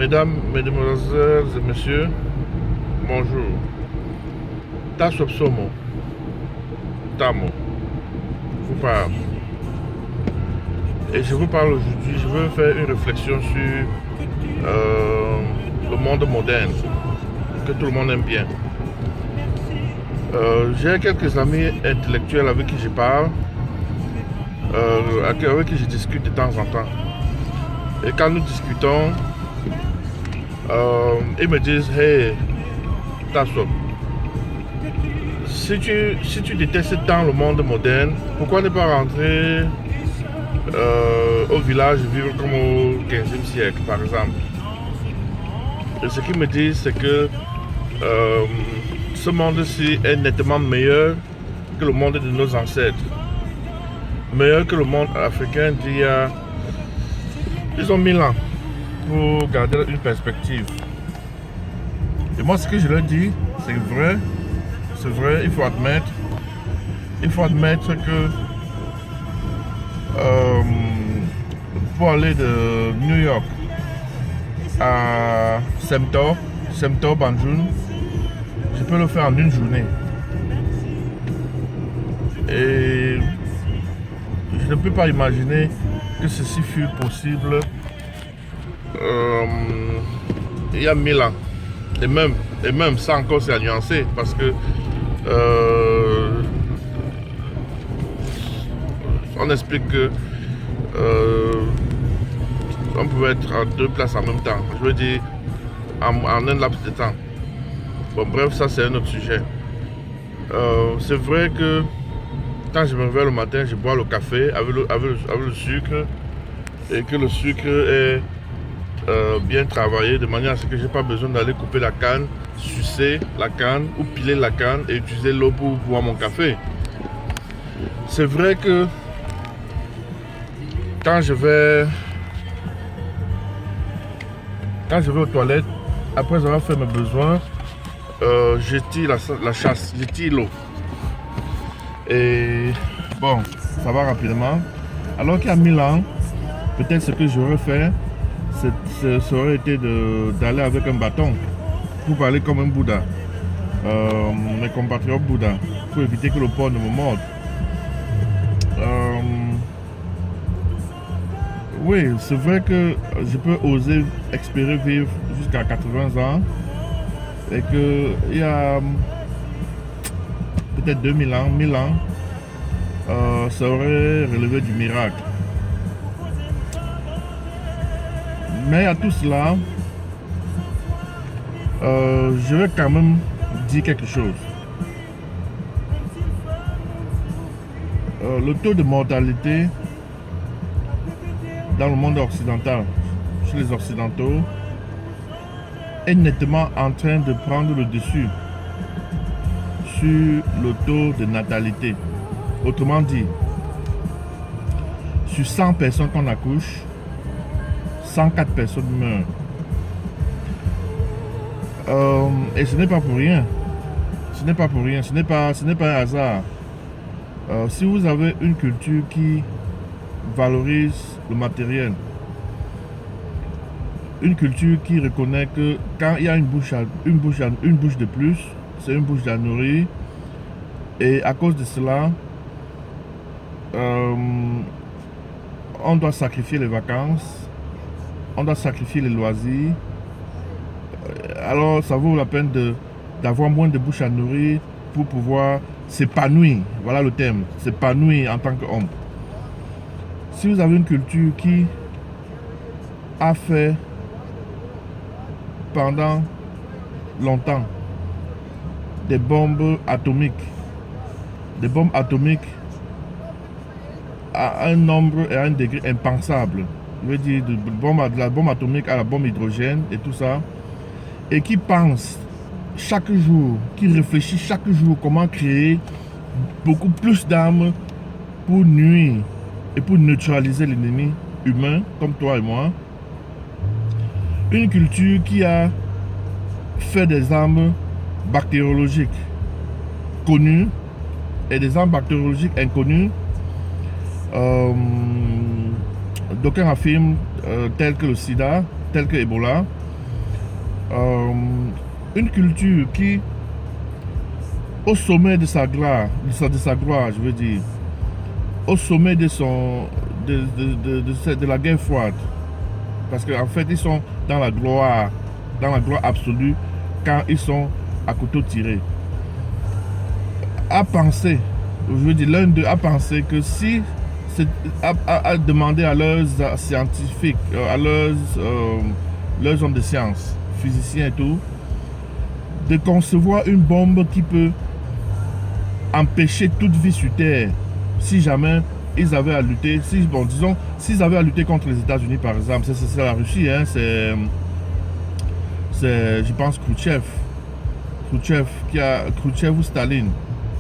Mesdames, mesdemoiselles et messieurs, bonjour. Tasopsomo, Tamo, vous parle. Et je vous parle aujourd'hui, je veux faire une réflexion sur le monde moderne, que tout le monde aime bien. J'ai quelques amis intellectuels avec qui je parle, avec qui je discute de temps en temps. Et quand nous discutons, ils me disent, hey, Tasop, si tu détestes tant le monde moderne, pourquoi ne pas rentrer au village vivre comme au 15e siècle, par exemple? Et ce qu'ils me disent, c'est que ce monde-ci est nettement meilleur que le monde de nos ancêtres. Meilleur que le monde africain d'il y a, disons, 1000 ans, pour garder une perspective. Et moi, ce que je leur dis, c'est vrai, il faut admettre que pour aller de New York à Semtor, Banjul, je peux le faire en une journée. Et je ne peux pas imaginer que ceci fût possible il y a 1000 ans. Et même ça encore, c'est à nuancer parce que on explique que on pouvait être à deux places en même temps. Je veux dire, en un laps de temps. Bon, bref, ça c'est un autre sujet. C'est vrai que quand je me réveille le matin, je bois le café avec le sucre et que le sucre est bien travaillé de manière à ce que je n'ai pas besoin d'aller couper la canne, sucer la canne ou piler la canne et utiliser l'eau pour boire mon café. C'est vrai que quand je vais aux toilettes, après avoir fait mes besoins, je tire la chasse, je tire l'eau. Et bon, ça va rapidement. Alors qu'il y a 1000 ans, peut-être ce que j'aurais fait, ça aurait été d'aller avec un bâton pour parler comme un Bouddha. Mes compatriotes Bouddha, pour éviter que le porc ne me morde. Oui, c'est vrai que je peux oser espérer vivre jusqu'à 80 ans et qu'il y a peut-être 2000 ans, 1000 ans, ça aurait relevé du miracle. Mais à tout cela, je vais quand même dire quelque chose. Le taux de mortalité dans le monde occidental, chez les occidentaux, est nettement en train de prendre le dessus sur le taux de natalité. Autrement dit, sur 100 personnes qu'on accouche, 104 personnes meurent. Et ce n'est pas pour rien. Ce n'est pas pour rien. Ce n'est pas un hasard. Si vous avez une culture qui valorise le matériel, une culture qui reconnaît que quand il y a une bouche de plus, c'est une bouche à nourrir, et à cause de cela, on doit sacrifier les vacances, on doit sacrifier les loisirs. Alors ça vaut la peine d'avoir moins de bouche à nourrir pour pouvoir s'épanouir. Voilà le terme, s'épanouir en tant qu'homme. Si vous avez une culture qui a fait pendant longtemps des bombes atomiques à un nombre et à un degré impensable, je veux dire de la bombe atomique à la bombe hydrogène et tout ça, et qui pense chaque jour, qui réfléchit chaque jour comment créer beaucoup plus d'armes pour nuire et pour neutraliser l'ennemi humain comme toi et moi. Une culture qui a fait des armes bactériologiques connues et des armes bactériologiques inconnues. D'aucuns affirment tels que le sida, tel que Ebola, une culture qui, au sommet de sa gloire, de sa gloire, je veux dire, au sommet de la guerre froide, parce qu'en fait, ils sont dans la gloire absolue quand ils sont à couteau tiré. A pensé, je veux dire, l'un d'eux a pensé que si, a demandé à leurs scientifiques, à leurs hommes de science, physiciens et tout, de concevoir une bombe qui peut empêcher toute vie sur Terre si jamais ils avaient à lutter, disons, s'ils avaient à lutter contre les États-Unis par exemple, c'est la Russie, hein, c'est, je pense, Khrouchtchev ou Staline,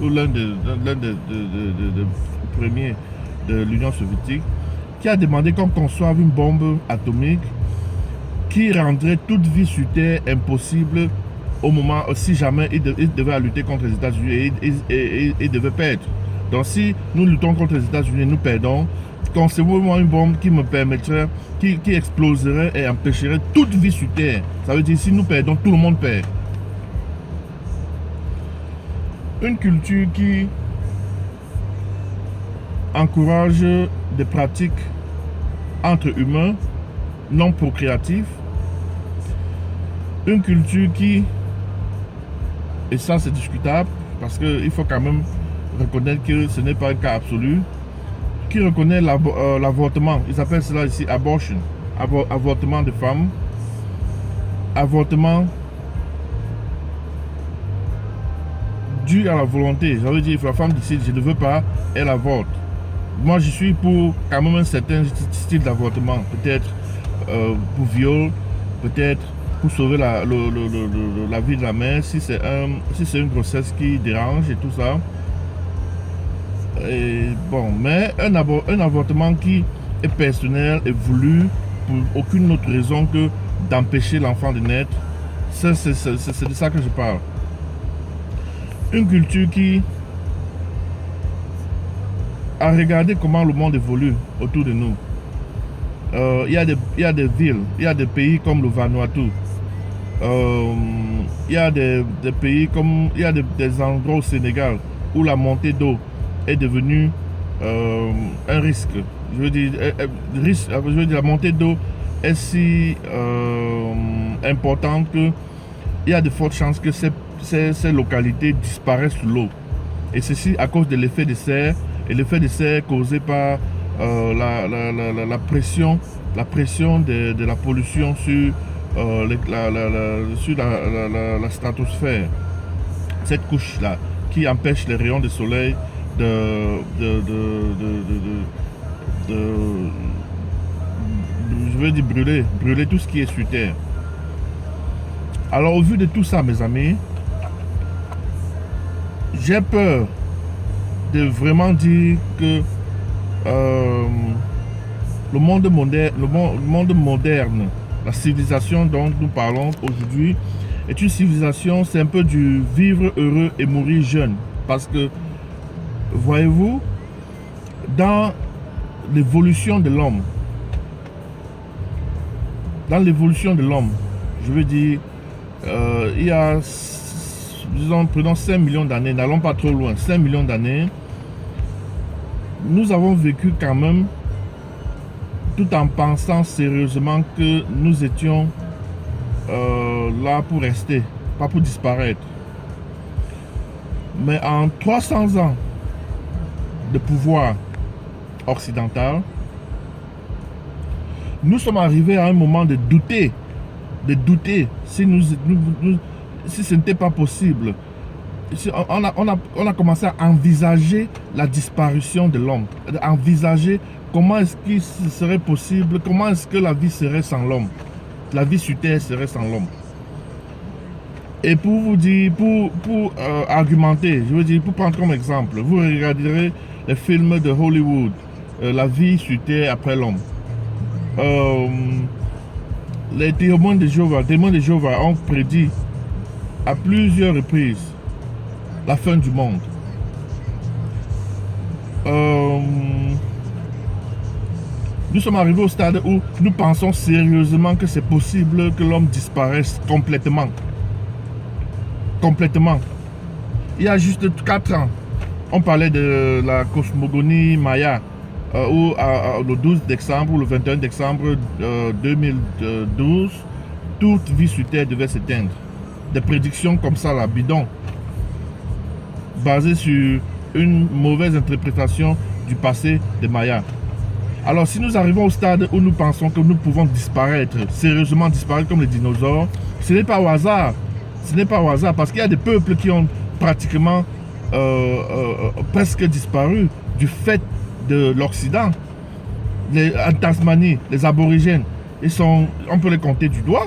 ou l'un des premiers de l'Union soviétique, qui a demandé qu'on conçoive une bombe atomique qui rendrait toute vie sur Terre impossible au moment, si jamais ils devaient lutter contre les États-Unis et ils devaient perdre. Donc si nous luttons contre les États-Unis et nous perdons, concevons-moi une bombe qui me permettrait, qui exploserait et empêcherait toute vie sur Terre. Ça veut dire si nous perdons, tout le monde perd. Une culture qui encourage des pratiques entre humains non procréatifs. Une culture qui, et ça c'est discutable, parce qu'il faut quand même reconnaître que ce n'est pas un cas absolu, qui reconnaît l'avortement. Ils appellent cela ici abortion, avortement de femmes, avortement dû à la volonté. Ça veut dire que la femme décide, je ne veux pas, elle avorte. Moi je suis pour quand même un certain style d'avortement, peut-être pour viol, peut-être pour sauver la vie de la mère, si c'est une grossesse qui dérange et tout ça. Et bon, mais un avortement qui est personnel et voulu pour aucune autre raison que d'empêcher l'enfant de naître, c'est de ça que je parle. Une culture qui a regardé comment le monde évolue autour de nous. Il y a des villes, il y a des pays comme le Vanuatu. Il y a des pays comme, il y a des endroits au Sénégal où la montée d'eau est devenue un risque. Je veux dire, la montée d'eau est si importante que il y a de fortes chances que ces localités disparaissent sous l'eau. Et ceci à cause de l'effet de serre, et l'effet de serre causé par la pression de la pollution sur la stratosphère. Cette couche-là qui empêche les rayons de soleil de brûler tout ce qui est sur Terre. Alors au vu de tout ça, mes amis, j'ai peur de vraiment dire que le monde moderne, la civilisation dont nous parlons aujourd'hui, est une civilisation, c'est un peu du vivre heureux et mourir jeune. Parce que, voyez-vous, dans l'évolution de l'homme, je veux dire, il y a, disons, prenons 5 millions d'années, n'allons pas trop loin, 5 millions d'années, nous avons vécu quand même tout en pensant sérieusement que nous étions là pour rester, pas pour disparaître. Mais en 300 ans de pouvoir occidental, nous sommes arrivés à un moment de douter si ce n'était pas possible. On a commencé à envisager la disparition de l'homme, envisager comment est-ce qu'il serait possible, comment est-ce que la vie serait sans l'homme, la vie sur Terre serait sans l'homme. Et pour vous dire, pour argumenter, je veux dire, pour prendre comme exemple, vous regarderez les films de Hollywood, la vie sur Terre après l'homme. Les témoins de Jéhovah ont prédit à plusieurs reprises la fin du monde. Nous sommes arrivés au stade où nous pensons sérieusement que c'est possible que l'homme disparaisse complètement. Complètement. Il y a juste 4 ans, on parlait de la cosmogonie maya, où le 12 décembre ou le 21 décembre 2012, toute vie sur Terre devait s'éteindre. Des prédictions comme ça, là, bidon, basées sur une mauvaise interprétation du passé des Mayas. Alors si nous arrivons au stade où nous pensons que nous pouvons disparaître, sérieusement disparaître comme les dinosaures, ce n'est pas au hasard. Ce n'est pas au hasard parce qu'il y a des peuples qui ont pratiquement presque disparu du fait de l'Occident. En Tasmanie, les aborigènes, on peut les compter du doigt.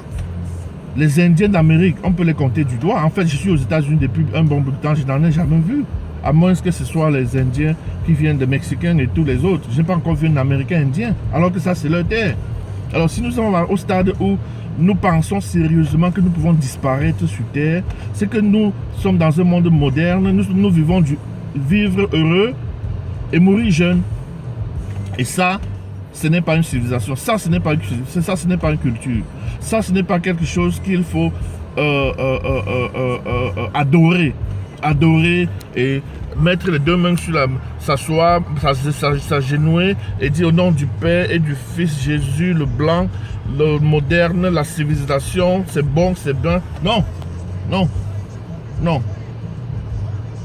Les Indiens d'Amérique, on peut les compter du doigt. En fait, je suis aux États-Unis depuis un bon bout de temps, je n'en ai jamais vu. À moins que ce soit les Indiens qui viennent des Mexicains et tous les autres. Je n'ai pas encore vu un Américain indien, alors que ça, c'est leur terre. Alors, si nous sommes au stade où nous pensons sérieusement que nous pouvons disparaître sur Terre, c'est que nous sommes dans un monde moderne, nous vivons du vivre heureux et mourir jeune. Et ça, ce n'est pas une civilisation. Ça, ce n'est pas une culture. Ça, ce n'est pas quelque chose qu'il faut adorer. Adorer et mettre les deux mains sur s'asseoir, s'agenouiller et dire au nom du Père et du Fils Jésus, le blanc, le moderne, la civilisation, c'est bon, c'est bien. Non, non, non.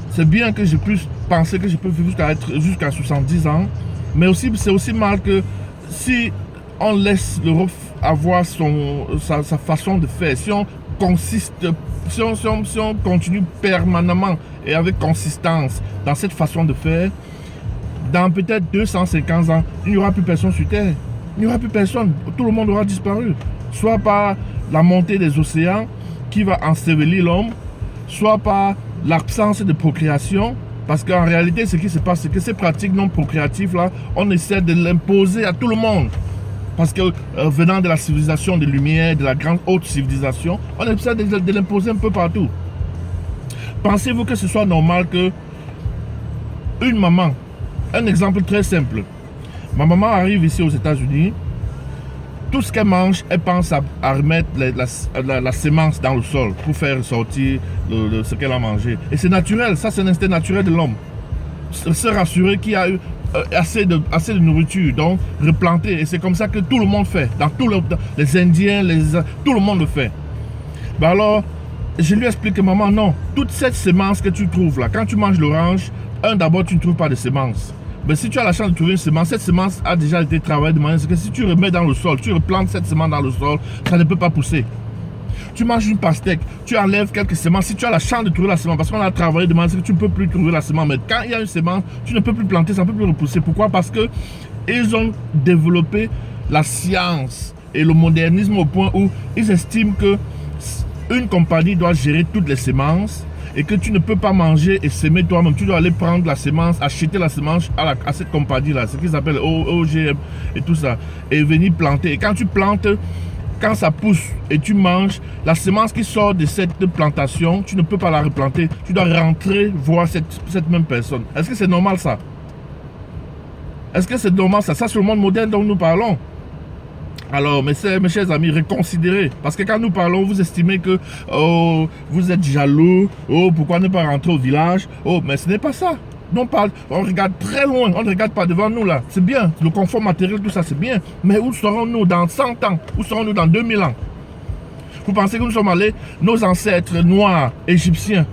C'est bien que je puisse penser que je peux vivre jusqu'à 70 ans, mais aussi c'est aussi mal que si on laisse l'Europe avoir sa façon de faire, si on continue permanemment et avec consistance dans cette façon de faire, dans peut-être 250 ans, il n'y aura plus personne sur Terre. Il n'y aura plus personne. Tout le monde aura disparu. Soit par la montée des océans qui va ensevelir l'homme, soit par l'absence de procréation. Parce qu'en réalité, ce qui se passe, c'est que ces pratiques non procréatives-là, on essaie de l'imposer à tout le monde. Parce que venant de la civilisation des Lumières, de la grande haute civilisation, on essaie de l'imposer un peu partout. Pensez-vous que ce soit normal que une maman, un exemple très simple, ma maman arrive ici aux États-Unis, tout ce qu'elle mange, elle pense à remettre la sémence dans le sol pour faire sortir ce qu'elle a mangé. Et c'est naturel, ça c'est un instinct naturel de l'homme. Se rassurer qu'il y a eu assez de nourriture, donc replanter. Et c'est comme ça que tout le monde fait. Dans les Indiens, tout le monde le fait. Ben alors, je lui explique que maman, non, toute cette sémence que tu trouves là, quand tu manges l'orange, d'abord tu ne trouves pas de sémence. Mais si tu as la chance de trouver une semence, cette semence a déjà été travaillée de manière que si tu remets dans le sol, tu replantes cette semence dans le sol, ça ne peut pas pousser. Tu manges une pastèque, tu enlèves quelques semences, si tu as la chance de trouver la semence, parce qu'on a travaillé de manière que tu ne peux plus trouver la semence, mais quand il y a une semence, tu ne peux plus planter, ça ne peut plus repousser. Pourquoi? Parce que ils ont développé la science et le modernisme au point où ils estiment que une compagnie doit gérer toutes les semences et que tu ne peux pas manger et s'aimer toi-même. Tu dois aller prendre la semence, acheter la semence à cette compagnie-là, ce qu'ils appellent OGM et tout ça, et venir planter. Et quand tu plantes, quand ça pousse et tu manges, la semence qui sort de cette plantation, tu ne peux pas la replanter. Tu dois rentrer voir cette même personne. Est-ce que c'est normal ça? Est-ce que c'est normal ça? Ça, c'est le monde moderne dont nous parlons. Alors, mes chers amis, reconsidérez. Parce que quand nous parlons, vous estimez que oh, vous êtes jaloux. Oh, pourquoi ne pas rentrer au village? Oh, mais ce n'est pas ça. On regarde très loin. On ne regarde pas devant nous là. C'est bien. Le confort matériel, tout ça, c'est bien. Mais où serons-nous dans 100 ans? Où serons-nous dans 2000 ans? Vous pensez que nous sommes allés, nos ancêtres noirs, égyptiens,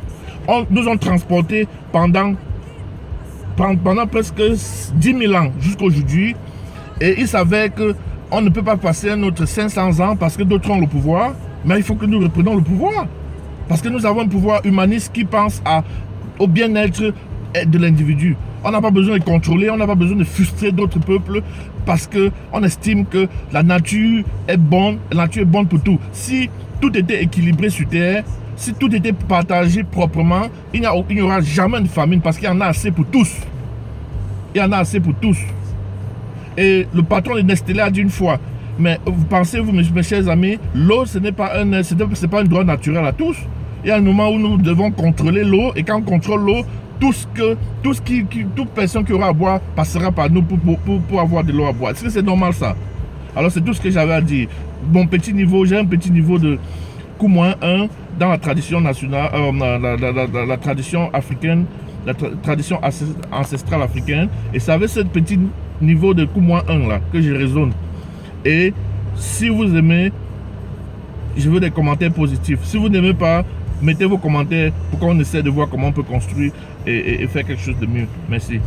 nous ont transportés pendant presque 10 000 ans jusqu'à aujourd'hui. Et ils savaient que on ne peut pas passer un autre 500 ans parce que d'autres ont le pouvoir, mais il faut que nous reprenons le pouvoir. Parce que nous avons un pouvoir humaniste qui pense au bien-être de l'individu. On n'a pas besoin de contrôler, on n'a pas besoin de frustrer d'autres peuples parce qu'on estime que la nature est bonne pour tout. Si tout était équilibré sur Terre, si tout était partagé proprement, il n'y aura jamais de famine parce qu'il y en a assez pour tous. Il y en a assez pour tous. Et le patron de Nestlé a dit une fois, mais vous pensez, vous, mes chers amis, l'eau, ce n'est pas un droit naturel à tous. Il y a un moment où nous devons contrôler l'eau, et quand on contrôle l'eau, toute personne qui aura à boire passera par nous pour avoir de l'eau à boire. Est-ce que c'est normal ça? Alors c'est tout ce que j'avais à dire. Mon petit niveau, j'ai un petit niveau de Q-1 dans la tradition nationale, la tradition africaine, la tradition ancestrale africaine. Et c'est avec ce petit niveau de Q-1 là que je raisonne. Et si vous aimez, je veux des commentaires positifs. Si vous n'aimez pas, mettez vos commentaires pour qu'on essaie de voir comment on peut construire et faire quelque chose de mieux. Merci.